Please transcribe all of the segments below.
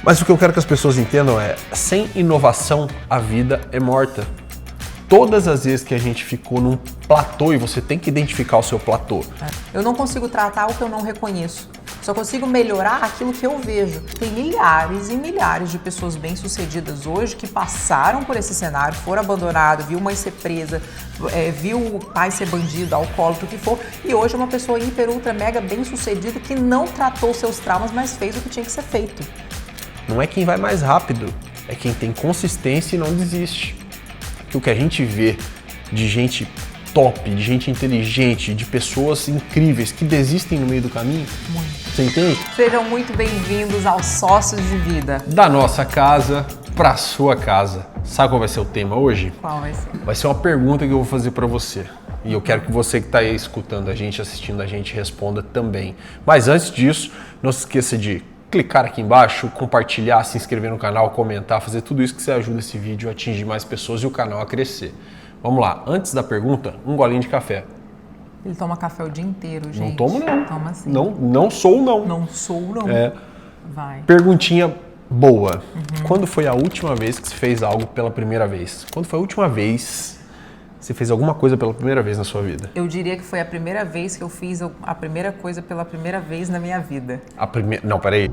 Mas o que eu quero que as pessoas entendam é, sem inovação, a vida é morta. Todas as vezes que a gente ficou num platô, e você tem que identificar o seu platô. Eu não consigo tratar o que eu não reconheço. Só consigo melhorar aquilo que eu vejo. Tem milhares e milhares de pessoas bem-sucedidas hoje que passaram por esse cenário, foram abandonados, viu mãe ser presa, viu o pai ser bandido, alcoólatra, o que for, e hoje é uma pessoa hiper, ultra, mega bem-sucedida que não tratou seus traumas, mas fez o que tinha que ser feito. Não é quem vai mais rápido, é quem tem consistência e não desiste. Que o que a gente vê de gente top, de gente inteligente, de pessoas incríveis que desistem no meio do caminho, você entende? Sejam muito bem-vindos aos Sócios de Vida. Da nossa casa para sua casa. Sabe qual vai ser o tema hoje? Qual vai ser? Vai ser uma pergunta que eu vou fazer para você. E eu quero que você que está aí escutando a gente, assistindo a gente, responda também. Mas antes disso, não se esqueça de clicar aqui embaixo, compartilhar, se inscrever no canal, comentar, fazer tudo isso que você ajuda esse vídeo a atingir mais pessoas e o canal a crescer. Vamos lá, antes da pergunta, um golinho de café. Ele toma café o dia inteiro, gente. Não tomo não. Toma sim. Não sou não. Não sou não. Vai. Perguntinha boa. Quando foi a última vez que você fez algo pela primeira vez? Quando foi a última vez que você fez alguma coisa pela primeira vez na sua vida? Eu diria que foi a primeira vez que eu fiz a primeira coisa pela primeira vez na minha vida. Não, peraí.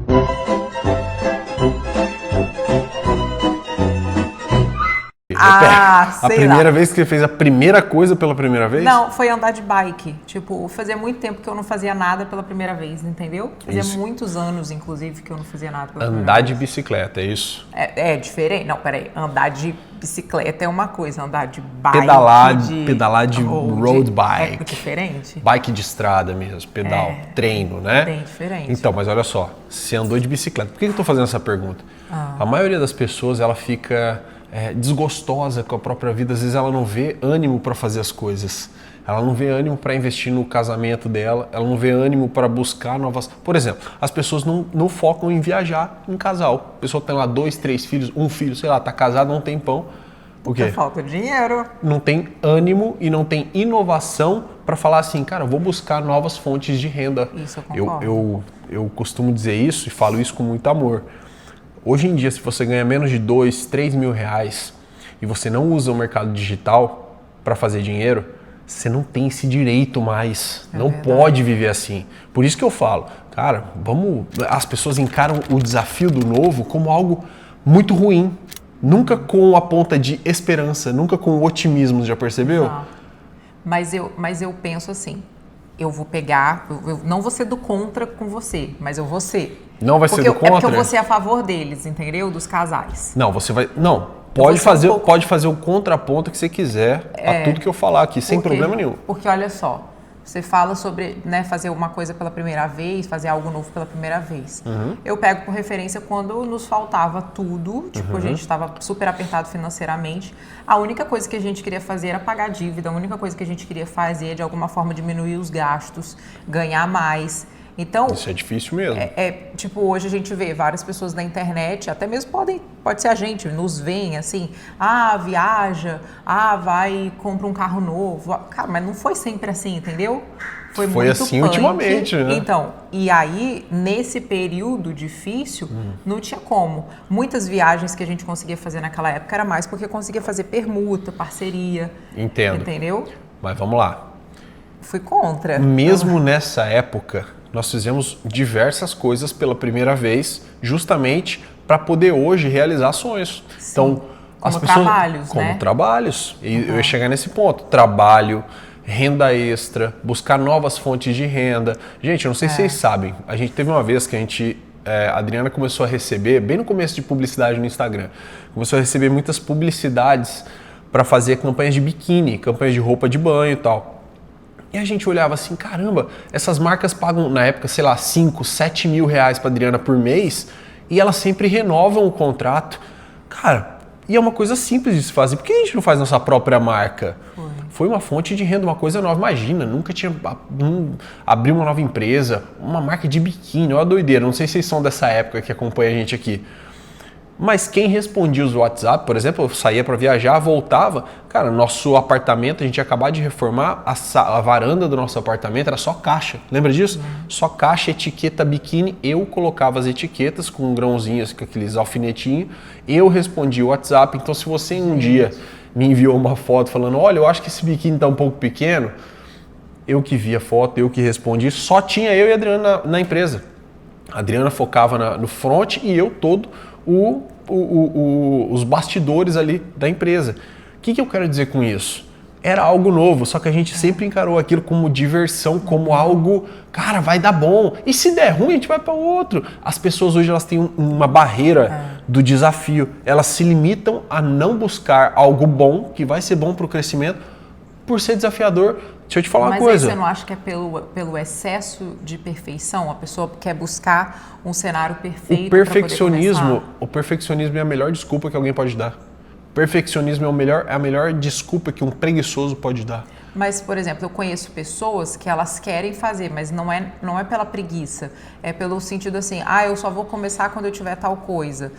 A primeira vez que você fez a primeira coisa pela primeira vez? Não, foi andar de bike. Tipo, fazia muito tempo que eu não fazia nada pela primeira vez, entendeu? Fazia muitos anos, inclusive, que eu não fazia nada pela primeira vez. Andar de bicicleta, é isso? É diferente? Não, peraí. Andar de bicicleta é uma coisa, andar de bike... Pedalar de road bike. É diferente? Bike de estrada mesmo, pedal, treino, né? Bem diferente. Então, mas olha só, você andou de bicicleta. Por que eu tô fazendo essa pergunta? A maioria das pessoas, ela fica... desgostosa com a própria vida, às vezes ela não vê ânimo para fazer as coisas, ela não vê ânimo para investir no casamento dela, ela não vê ânimo para buscar novas... Por exemplo, as pessoas não focam em viajar em casal, a pessoa tem lá 2, 3 filhos, um filho, sei lá, tá casado há um tempão, por quê? Falta dinheiro. Não tem ânimo e não tem inovação para falar assim, cara, eu vou buscar novas fontes de renda. Isso eu concordo. Eu costumo dizer isso e falo isso com muito amor. Hoje em dia, se você ganha menos de 2, 3 mil reais e você não usa o mercado digital para fazer dinheiro, você não tem esse direito mais. Não pode viver assim. Por isso que eu falo, cara, as pessoas encaram o desafio do novo como algo muito ruim. Nunca com a ponta de esperança, nunca com otimismo, já percebeu? Exato. Mas eu penso assim, eu vou pegar, eu não vou ser do contra com você, mas eu vou ser. Não vai ser do contra? É porque eu vou ser a favor deles, entendeu? Dos casais. Não, você vai... Não, pode fazer o contraponto que você quiser a tudo que eu falar aqui, sem problema nenhum. Porque olha só, você fala sobre fazer uma coisa pela primeira vez, fazer algo novo pela primeira vez. Eu pego por referência quando nos faltava tudo, tipo, a gente estava super apertado financeiramente. A única coisa que a gente queria fazer era pagar dívida, a única coisa que a gente queria fazer é, de alguma forma, diminuir os gastos, ganhar mais. Então, isso é difícil mesmo. Tipo, hoje a gente vê várias pessoas na internet, até mesmo pode ser a gente, nos veem assim, viaja, vai, compra um carro novo. Cara, mas não foi sempre assim, entendeu? Foi muito assim punk. Ultimamente, né? Então, e aí, nesse período difícil, não tinha como. Muitas viagens que a gente conseguia fazer naquela época era mais porque conseguia fazer permuta, parceria. Entendo. Entendeu? Mas vamos lá. Fui contra. Mesmo nessa época, nós fizemos diversas coisas pela primeira vez, justamente para poder hoje realizar sonhos. Sim. Então, como trabalhos, como né? trabalhos. E eu ia chegar nesse ponto. Trabalho, renda extra, buscar novas fontes de renda. Gente, eu não sei se vocês sabem, a gente teve uma vez que a Adriana começou a receber, bem no começo de publicidade no Instagram, começou a receber muitas publicidades para fazer campanhas de biquíni, campanhas de roupa de banho e tal. E a gente olhava assim, caramba, essas marcas pagam, na época, sei lá, 5, 7 mil reais para Adriana por mês e elas sempre renovam o contrato. Cara, e é uma coisa simples de se fazer. Por que a gente não faz nossa própria marca? Foi uma fonte de renda, uma coisa nova. Imagina, nunca tinha abrir uma nova empresa, uma marca de biquíni, olha a doideira. Não sei se vocês são dessa época que acompanha a gente aqui. Mas quem respondia os WhatsApp, por exemplo, eu saía para viajar, voltava, cara, nosso apartamento, a gente ia acabar de reformar, a varanda do nosso apartamento era só caixa, lembra disso? Só caixa, etiqueta, biquíni, eu colocava as etiquetas com grãozinhos, com aqueles alfinetinhos, eu respondia o WhatsApp, então se você um dia me enviou uma foto falando, olha, eu acho que esse biquíni tá um pouco pequeno, eu que vi a foto, eu que respondi, só tinha eu e a Adriana na empresa. A Adriana focava no front e eu todo os bastidores ali da empresa. O que eu quero dizer com isso? Era algo novo, só que a gente sempre encarou aquilo como diversão, como algo, cara, vai dar bom. E se der ruim, a gente vai para outro. As pessoas hoje elas têm uma barreira do desafio. Elas se limitam a não buscar algo bom, que vai ser bom para o crescimento, por ser desafiador. Deixa eu te falar uma coisa. Mas você não acha que é pelo excesso de perfeição? A pessoa quer buscar um cenário perfeito. O perfeccionismo é a melhor desculpa que alguém pode dar. Perfeccionismo é a melhor desculpa que um preguiçoso pode dar. Mas, por exemplo, eu conheço pessoas que elas querem fazer, mas não é pela preguiça. É pelo sentido assim, eu só vou começar quando eu tiver tal coisa.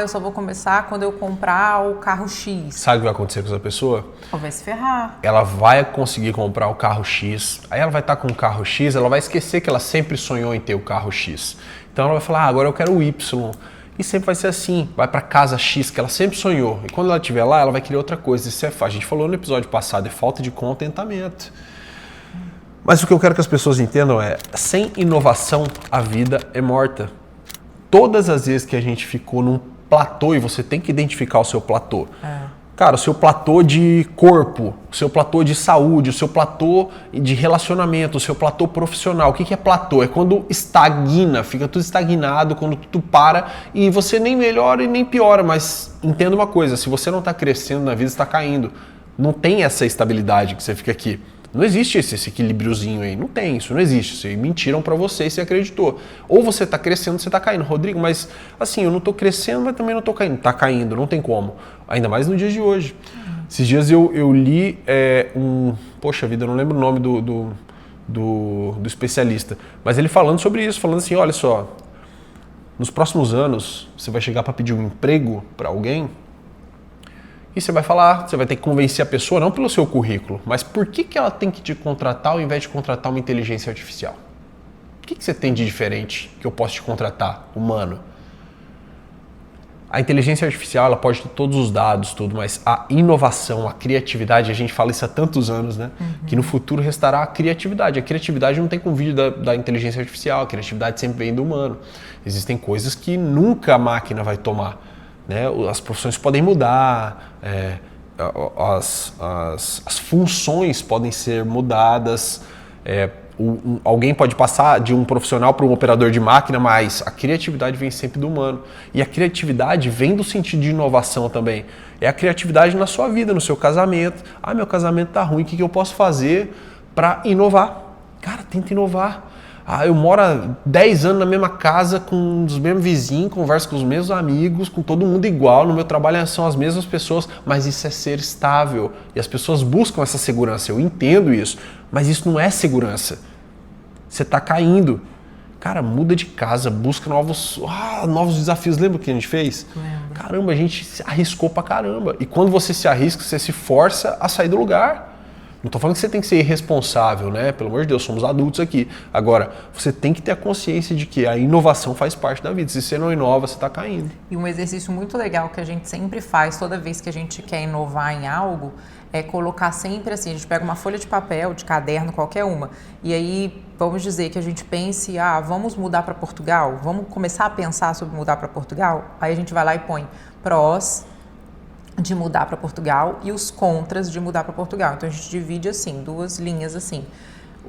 Eu só vou começar quando eu comprar o carro X. Sabe o que vai acontecer com essa pessoa? Ou vai se ferrar. Ela vai conseguir comprar o carro X, aí ela vai estar com o carro X, ela vai esquecer que ela sempre sonhou em ter o carro X. Então ela vai falar, agora eu quero o Y. E sempre vai ser assim, vai para casa X, que ela sempre sonhou. E quando ela estiver lá, ela vai querer outra coisa. Isso a gente falou no episódio passado, é falta de contentamento. Mas o que eu quero que as pessoas entendam é, sem inovação, a vida é morta. Todas as vezes que a gente ficou num platô, e você tem que identificar o seu platô. Cara, o seu platô de corpo, o seu platô de saúde, o seu platô de relacionamento, o seu platô profissional. O que é platô? É quando estagna, fica tudo estagnado, quando tudo para e você nem melhora e nem piora. Mas entenda uma coisa, se você não está crescendo na vida, está caindo. Não tem essa estabilidade que você fica aqui. Não existe esse equilíbriozinho aí, não tem isso, não existe. Isso aí mentiram pra você e você acreditou. Ou você tá crescendo ou você tá caindo. Rodrigo, mas assim, eu não tô crescendo, mas também não tô caindo. Tá caindo, não tem como. Ainda mais no dia de hoje. Esses dias eu li poxa vida, eu não lembro o nome do especialista, mas ele falando sobre isso, falando assim, olha só, nos próximos anos você vai chegar para pedir um emprego para alguém e você vai falar, você vai ter que convencer a pessoa, não pelo seu currículo, mas por que ela tem que te contratar ao invés de contratar uma inteligência artificial? O que você tem de diferente que eu posso te contratar, humano? A inteligência artificial, ela pode ter todos os dados, tudo, mas a inovação, a criatividade, a gente fala isso há tantos anos, né? Que no futuro restará a criatividade. A criatividade não tem convívio da inteligência artificial, a criatividade sempre vem do humano. Existem coisas que nunca a máquina vai tomar, né? As profissões podem mudar, as funções podem ser mudadas, alguém pode passar de um profissional para um operador de máquina, mas a criatividade vem sempre do humano. E a criatividade vem do sentido de inovação também. É a criatividade na sua vida, no seu casamento. Meu casamento tá ruim, o que eu posso fazer para inovar? Cara, tenta inovar. Eu moro há 10 anos na mesma casa, com os mesmos vizinhos, converso com os mesmos amigos, com todo mundo igual, no meu trabalho são as mesmas pessoas, mas isso é ser estável. E as pessoas buscam essa segurança, eu entendo isso, mas isso não é segurança. Você está caindo. Cara, muda de casa, busca novos desafios. Lembra o que a gente fez? Lembro. Caramba, a gente se arriscou pra caramba. E quando você se arrisca, você se força a sair do lugar. Não estou falando que você tem que ser irresponsável, né? Pelo amor de Deus, somos adultos aqui. Agora, você tem que ter a consciência de que a inovação faz parte da vida. Se você não inova, você está caindo. E um exercício muito legal que a gente sempre faz toda vez que a gente quer inovar em algo é colocar sempre assim, a gente pega uma folha de papel, de caderno, qualquer uma, e aí vamos dizer que a gente pense, vamos mudar para Portugal? Vamos começar a pensar sobre mudar para Portugal? Aí a gente vai lá e põe prós de mudar para Portugal e os contras de mudar para Portugal. Então a gente divide assim, duas linhas assim,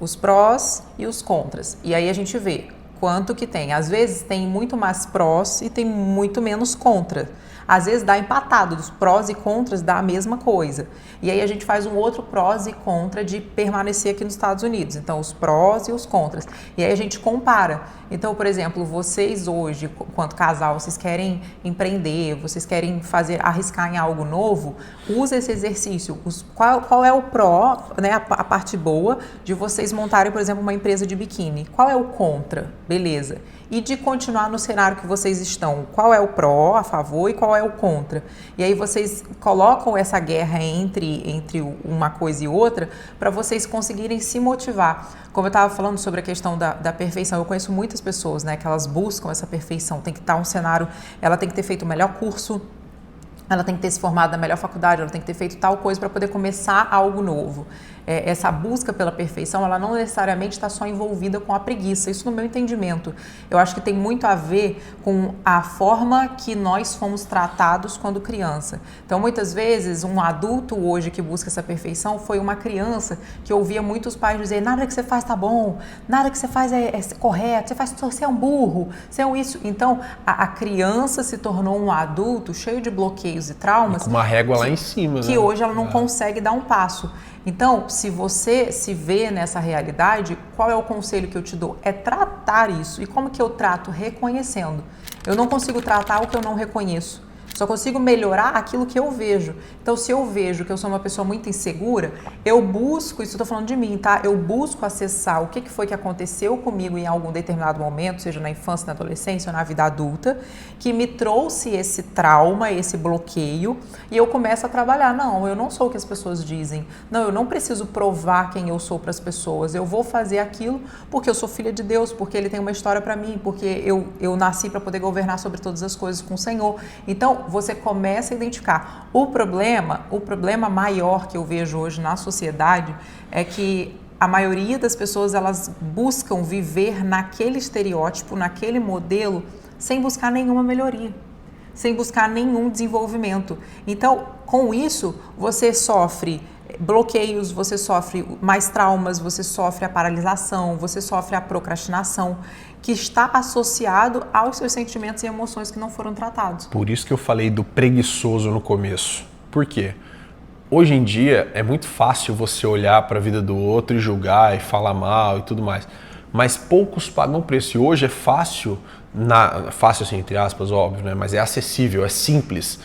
os prós e os contras. E aí a gente vê quanto que tem. Às vezes tem muito mais prós e tem muito menos contra. Às vezes dá empatado, dos prós e contras dá a mesma coisa. E aí a gente faz um outro prós e contra de permanecer aqui nos Estados Unidos. Então, os prós e os contras. E aí a gente compara. Então, por exemplo, vocês hoje, enquanto casal, vocês querem empreender, vocês querem arriscar em algo novo, usa esse exercício. Qual é o pró, né, a parte boa de vocês montarem, por exemplo, uma empresa de biquíni? Qual é o contra? Beleza. E de continuar no cenário que vocês estão, qual é o pró, a favor, e qual é o contra? E aí vocês colocam essa guerra entre uma coisa e outra para vocês conseguirem se motivar. Como eu estava falando sobre a questão da perfeição, eu conheço muitas pessoas, né, que elas buscam essa perfeição. Tem que estar um cenário, ela tem que ter feito o melhor curso, ela tem que ter se formado na melhor faculdade, ela tem que ter feito tal coisa para poder começar algo novo. Essa busca pela perfeição, ela não necessariamente está só envolvida com a preguiça. Isso no meu entendimento. Eu acho que tem muito a ver com a forma que nós fomos tratados quando criança. Então, muitas vezes, um adulto hoje que busca essa perfeição foi uma criança que ouvia muitos pais dizer: nada que você faz tá bom, nada que você faz é correto, você é um burro, você é um isso. Então, a criança se tornou um adulto cheio de bloqueios e traumas. E com uma régua lá em cima. Que hoje ela não consegue dar um passo. Então, se você se vê nessa realidade, qual é o conselho que eu te dou? É tratar isso. E como que eu trato? Reconhecendo. Eu não consigo tratar o que eu não reconheço. Só consigo melhorar aquilo que eu vejo. Então, se eu vejo que eu sou uma pessoa muito insegura, eu busco, isso eu tô falando de mim, tá? Eu busco acessar o que foi que aconteceu comigo em algum determinado momento, seja na infância, na adolescência ou na vida adulta, que me trouxe esse trauma, esse bloqueio, e eu começo a trabalhar. Não, eu não sou o que as pessoas dizem. Não, eu não preciso provar quem eu sou para as pessoas. Eu vou fazer aquilo porque eu sou filha de Deus, porque Ele tem uma história para mim, porque eu nasci para poder governar sobre todas as coisas com o Senhor. Então, você começa a identificar. O problema maior que eu vejo hoje na sociedade é que a maioria das pessoas, elas buscam viver naquele estereótipo, naquele modelo, sem buscar nenhuma melhoria, sem buscar nenhum desenvolvimento. Então, com isso, você sofre bloqueios, você sofre mais traumas, você sofre a paralisação, você sofre a procrastinação, que está associado aos seus sentimentos e emoções que não foram tratados. Por isso que eu falei do preguiçoso no começo. Por quê? Hoje em dia é muito fácil você olhar para a vida do outro e julgar e falar mal e tudo mais. Mas poucos pagam o preço. E hoje é fácil, fácil assim, entre aspas, óbvio, né? Mas é acessível, é simples.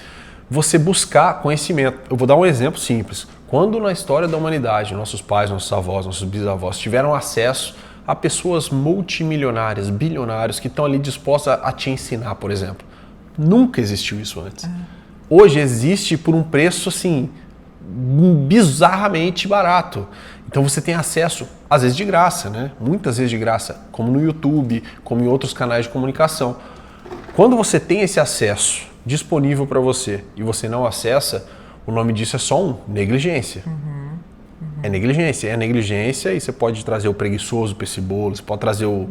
Você buscar conhecimento. Eu vou dar um exemplo simples. Quando na história da humanidade, nossos pais, nossos avós, nossos bisavós tiveram acesso a pessoas multimilionárias, bilionários, que estão ali dispostas a te ensinar, por exemplo. Nunca existiu isso antes. Hoje existe por um preço, assim, bizarramente barato. Então você tem acesso, às vezes de graça, né? Muitas vezes de graça, como no YouTube, como em outros canais de comunicação. Quando você tem esse acesso disponível para você e você não acessa, o nome disso é só negligência. É negligência e você pode trazer o preguiçoso para esse bolo, você pode trazer o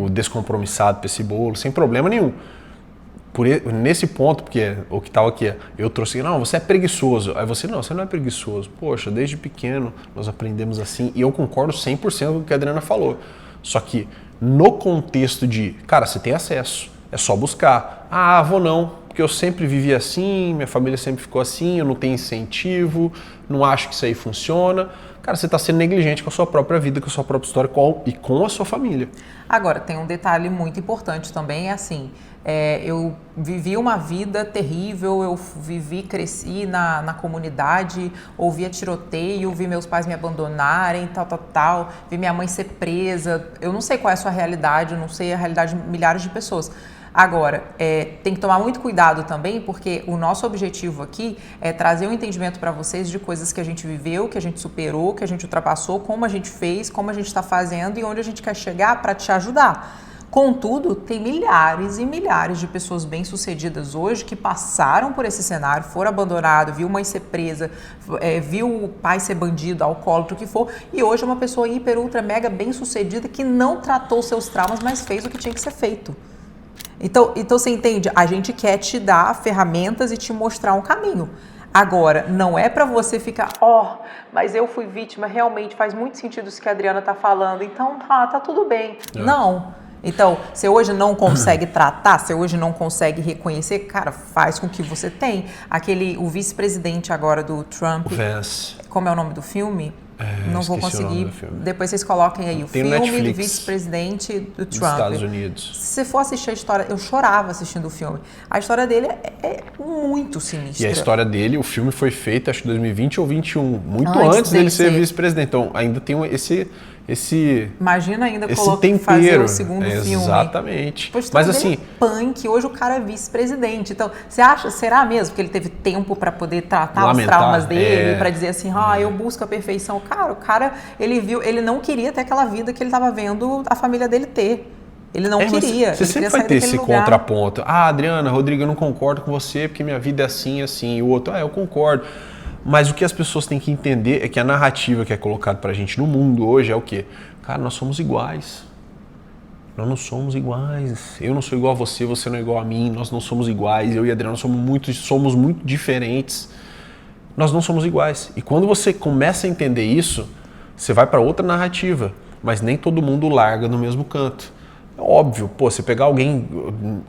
descompromissado para esse bolo, sem problema nenhum. Nesse ponto, porque o que estava aqui, eu trouxe, não, você é preguiçoso. Aí você não é preguiçoso. Poxa, desde pequeno nós aprendemos assim, e eu concordo 100% com o que a Adriana falou. Só que no contexto de, cara, você tem acesso, é só buscar. Ah, vou não, porque eu sempre vivi assim, minha família sempre ficou assim, eu não tenho incentivo, não acho que isso aí funciona. Cara, você está sendo negligente com a sua própria vida, com a sua própria história e com a sua família. Agora, tem um detalhe muito importante também, é assim, eu vivi uma vida terrível, eu cresci na comunidade, ouvia tiroteio, vi meus pais me abandonarem, tal, vi minha mãe ser presa. Eu não sei qual é a sua realidade, eu não sei a realidade de milhares de pessoas. Agora, tem que tomar muito cuidado também, porque o nosso objetivo aqui é trazer um entendimento para vocês de coisas que a gente viveu, que a gente superou, que a gente ultrapassou, como a gente fez, como a gente está fazendo e onde a gente quer chegar para te ajudar. Contudo, tem milhares e milhares de pessoas bem-sucedidas hoje que passaram por esse cenário, foram abandonados, viu mãe ser presa, viu o pai ser bandido, alcoólatra, o que for, e hoje é uma pessoa hiper, ultra, mega bem-sucedida que não tratou seus traumas, mas fez o que tinha que ser feito. Então você entende? A gente quer te dar ferramentas e te mostrar um caminho. Agora, não é para você ficar, mas eu fui vítima, realmente faz muito sentido isso que a Adriana tá falando, então tá tudo bem. Não. Então, você hoje não consegue tratar, você hoje não consegue reconhecer, cara, faz com que você tenha. O vice-presidente agora do Trump, Vance. Como é o nome do filme? Não vou conseguir. Depois vocês coloquem aí o Tem filme Netflix, do vice-presidente do Trump. Dos Estados Unidos. Se você for assistir a história, eu chorava assistindo o filme. A história dele é muito sinistra. E a história dele, o filme foi feito, acho que 2020 ou 2021, muito antes dele ser vice-presidente. Então, ainda tem esse Imagina ainda fazer o segundo filme. Exatamente. Mas assim, punk, hoje o cara é vice-presidente. Então, você acha, será mesmo que ele teve tempo para poder tratar os traumas dele, para dizer assim, eu busco a perfeição? Cara, o cara, ele não queria ter aquela vida que ele estava vendo a família dele ter. Ele não queria. Você sempre vai ter esse contraponto. Adriana, Rodrigo, eu não concordo com você porque minha vida é assim, assim. E o outro, eu concordo. Mas o que as pessoas têm que entender é que a narrativa que é colocada pra gente no mundo hoje é o quê? Cara, nós somos iguais. Nós não somos iguais. Eu não sou igual a você, você não é igual a mim. Nós não somos iguais. Eu e a Adriana somos muito diferentes. Nós não somos iguais. E quando você começa a entender isso, você vai para outra narrativa. Mas nem todo mundo larga no mesmo canto. É óbvio, você pegar alguém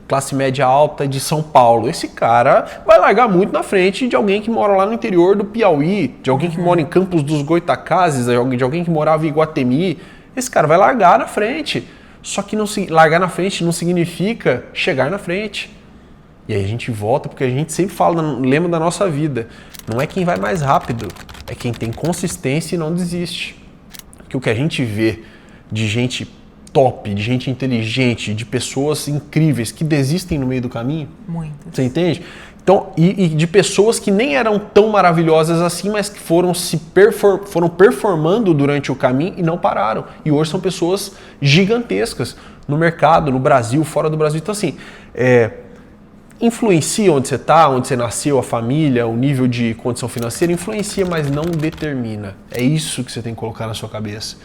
classe média alta de São Paulo, esse cara vai largar muito na frente de alguém que mora lá no interior do Piauí, de alguém que mora em Campos dos Goitacazes, de alguém que morava em Iguatemi. Esse cara vai largar na frente. Só que largar na frente não significa chegar na frente. E aí a gente volta, porque a gente sempre fala no lema da nossa vida. Não é quem vai mais rápido, é quem tem consistência e não desiste. Porque o que a gente vê de gente top, de gente inteligente, de pessoas incríveis que desistem no meio do caminho. Muitas. Você entende? Então, e de pessoas que nem eram tão maravilhosas assim, mas que foram performando durante o caminho e não pararam. E hoje são pessoas gigantescas no mercado, no Brasil, fora do Brasil. Então, assim, influencia onde você está, onde você nasceu, a família, o nível de condição financeira, influencia, mas não determina. É isso que você tem que colocar na sua cabeça.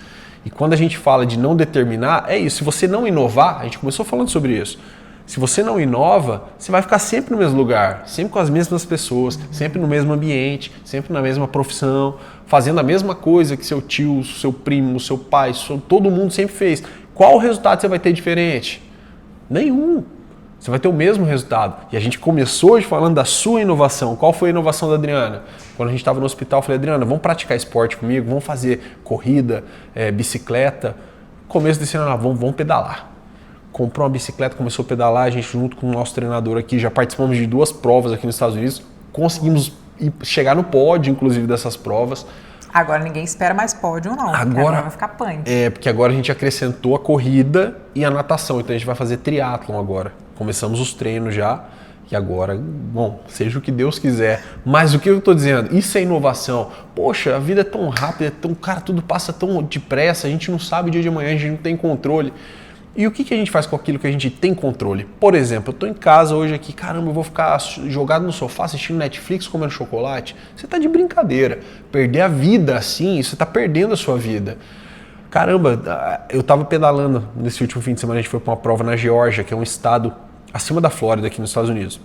E quando a gente fala de não determinar, é isso. Se você não inovar, a gente começou falando sobre isso. Se você não inova, você vai ficar sempre no mesmo lugar, sempre com as mesmas pessoas, sempre no mesmo ambiente, sempre na mesma profissão, fazendo a mesma coisa que seu tio, seu primo, seu pai, todo mundo sempre fez. Qual o resultado você vai ter diferente? Nenhum. Você vai ter o mesmo resultado. E a gente começou hoje falando da sua inovação. Qual foi a inovação da Adriana? Quando a gente estava no hospital, eu falei, Adriana, vamos praticar esporte comigo, vamos fazer corrida, bicicleta. Começo desse ano, vamos pedalar. Comprou uma bicicleta, começou a pedalar, a gente junto com o nosso treinador aqui, já participamos de 2 provas aqui nos Estados Unidos, conseguimos chegar no pódio, inclusive, dessas provas. Agora ninguém espera mais pódio, não. Agora vai ficar punk. Porque agora a gente acrescentou a corrida e a natação, então a gente vai fazer triatlon agora. Começamos os treinos já e agora, bom, seja o que Deus quiser. Mas o que eu estou dizendo? Isso é inovação. Poxa, a vida é tão rápida, cara, tudo passa tão depressa, a gente não sabe o dia de amanhã, a gente não tem controle. E o que a gente faz com aquilo que a gente tem controle? Por exemplo, eu estou em casa hoje aqui, caramba, eu vou ficar jogado no sofá assistindo Netflix, comendo chocolate. Você está de brincadeira. Perder a vida assim, você está perdendo a sua vida. Caramba, eu estava pedalando nesse último fim de semana, a gente foi para uma prova na Geórgia, que é um estado acima da Flórida, aqui nos Estados Unidos.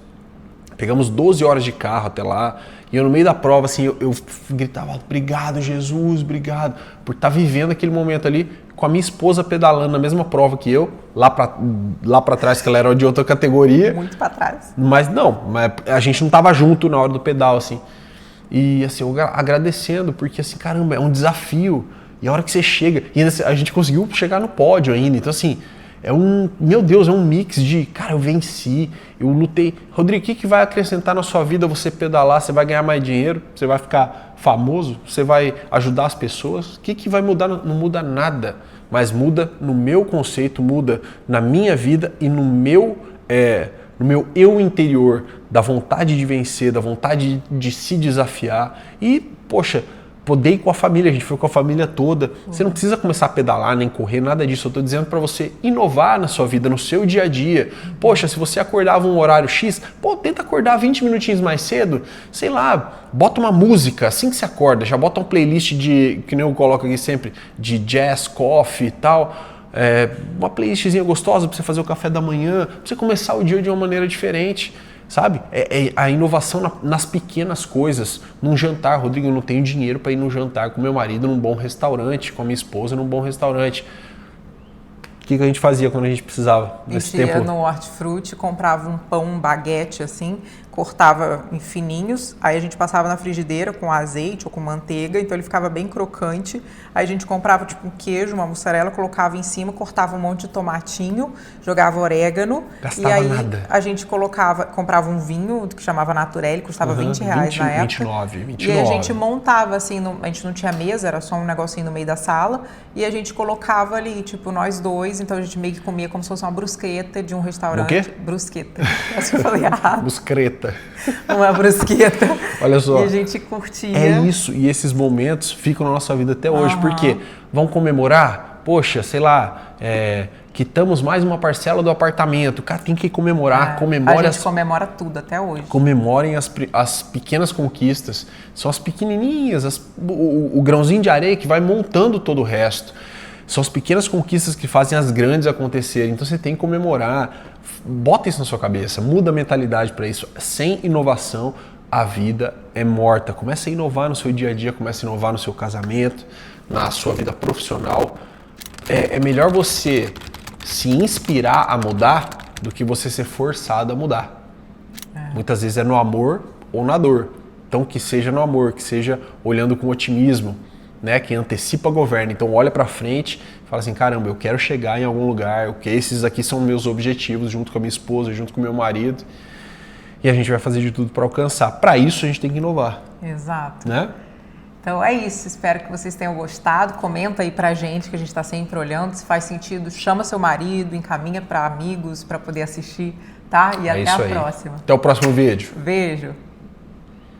Pegamos 12 horas de carro até lá, e eu no meio da prova, assim, eu gritava, obrigado Jesus, obrigado, por estar vivendo aquele momento ali, com a minha esposa pedalando na mesma prova que eu, lá pra trás, que ela era de outra categoria. Muito pra trás. Mas a gente não tava junto na hora do pedal, assim. E assim, eu agradecendo, porque assim, caramba, é um desafio. E a hora que você chega, e a gente conseguiu chegar no pódio ainda, então assim, meu Deus, é um mix de, cara, eu venci, eu lutei. Rodrigo, o que vai acrescentar na sua vida você pedalar? Você vai ganhar mais dinheiro? Você vai ficar famoso? Você vai ajudar as pessoas? O que vai mudar? Não muda nada, mas muda no meu conceito, muda na minha vida e no meu eu interior, da vontade de vencer, da vontade de se desafiar. E, poxa, poder ir com a família, a gente foi com a família toda. Você não precisa começar a pedalar, nem correr, nada disso. Eu estou dizendo para você inovar na sua vida, no seu dia a dia. Poxa, se você acordava um horário X, tenta acordar 20 minutinhos mais cedo. Sei lá, bota uma música, assim que você acorda, já bota uma playlist que nem eu coloco aqui sempre, de jazz, coffee e tal. Uma playlistzinha gostosa para você fazer o café da manhã, para você começar o dia de uma maneira diferente. Sabe? A inovação nas pequenas coisas. Num jantar, Rodrigo, eu não tenho dinheiro para ir no jantar com meu marido num bom restaurante, com a minha esposa num bom restaurante. O que a gente fazia quando a gente precisava A nesse gente ia tempo? no Hortifruti, comprava um pão, um baguete assim, cortava em fininhos, aí a gente passava na frigideira com azeite ou com manteiga, então ele ficava bem crocante. Aí a gente comprava tipo um queijo, uma mussarela, colocava em cima, cortava um monte de tomatinho, jogava orégano. Gastava e aí nada. a gente comprava um vinho que chamava Naturelli, custava R$20 na época. 29. E aí a gente montava assim, a gente não tinha mesa, era só um negocinho no meio da sala, e a gente colocava ali, tipo, nós dois, então a gente meio que comia como se fosse uma brusqueta de um restaurante. O quê? Brusqueta. Acho que eu falei errado. Brusqueta. Uma brusqueta. Olha só. E a gente curtia. É isso, e esses momentos ficam na nossa vida até hoje, porque vão comemorar, poxa, sei lá, quitamos mais uma parcela do apartamento, cara, tem que comemorar, A gente comemora tudo até hoje. Comemorem as pequenas conquistas, são as pequenininhas, o grãozinho de areia que vai montando todo o resto. São as pequenas conquistas que fazem as grandes acontecerem, então você tem que comemorar. Bota isso na sua cabeça, muda a mentalidade para isso. Sem inovação, a vida é morta. Comece a inovar no seu dia a dia, comece a inovar no seu casamento, na sua vida profissional. É melhor você se inspirar a mudar do que você ser forçado a mudar. Muitas vezes é no amor ou na dor. Então que seja no amor, que seja olhando com otimismo, né? Quem antecipa governa. Então olha para frente e fala assim, caramba, eu quero chegar em algum lugar, porque esses aqui são meus objetivos, junto com a minha esposa, junto com o meu marido. E a gente vai fazer de tudo para alcançar. Para isso a gente tem que inovar. Exato. Né? Então é isso, espero que vocês tenham gostado. Comenta aí pra gente, que a gente está sempre olhando. Se faz sentido, chama seu marido, encaminha para amigos para poder assistir, tá? E até a próxima. Até o próximo vídeo. Beijo.